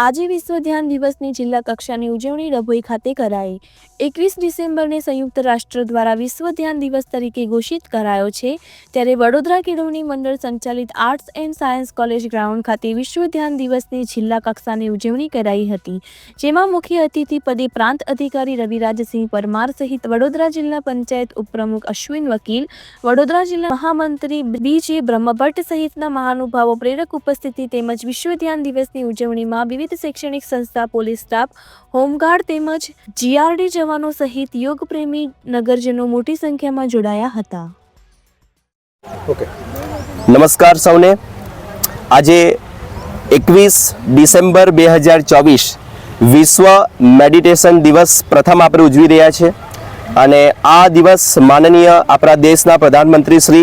આજે વિશ્વ ધ્યાન દિવસની જિલ્લા કક્ષાની ઉજવણી ડભોઈ ખાતે કરાઈ। 21 ડિસેમ્બરને સંયુક્ત રાષ્ટ્ર દ્વારા વિશ્વ ધ્યાન દિવસ તરીકે ઘોષિત કરાયો છે, ત્યારે વડોદરા કેળવણી મંડળ સંચાલિત arts and science college ground ખાતે વિશ્વ ધ્યાન દિવસની જિલ્લા કક્ષાની ઉજવણી કરાઈ હતી, જેમાં મુખ્ય અતિથિ પદે પ્રાંત અધિકારી રવિરાજસિંહ પરમાર સહિત વડોદરા જિલ્લા પંચાયત ઉપપ્રમુખ અશ્વિન વકીલ, વડોદરા જિલ્લા મહામંત્રી બીજે બ્રહ્મભટ્ટ સહિતના મહાનુભાવો પ્રેરક ઉપસ્થિતિ તેમજ વિશ્વ ધ્યાન દિવસની ઉજવણીમાં વિવિધ શૈક્ષણિક સંસ્થા, પોલીસ સ્ટાફ, હોમગાર્ડ તેમજ જીઆરડી જવાનો સહિત યોગ પ્રેમી નગરજનો મોટી સંખ્યામાં જોડાયા હતા। નમસ્કાર સૌને। આજે 21 ડિસેમ્બર 2024 વિશ્વ મેડિટેશન દિવસ પ્રથમ આપણે ઉજવી રહ્યા છે અને આ દિવસ માનનીય આપણા દેશના પ્રધાનમંત્રી શ્રી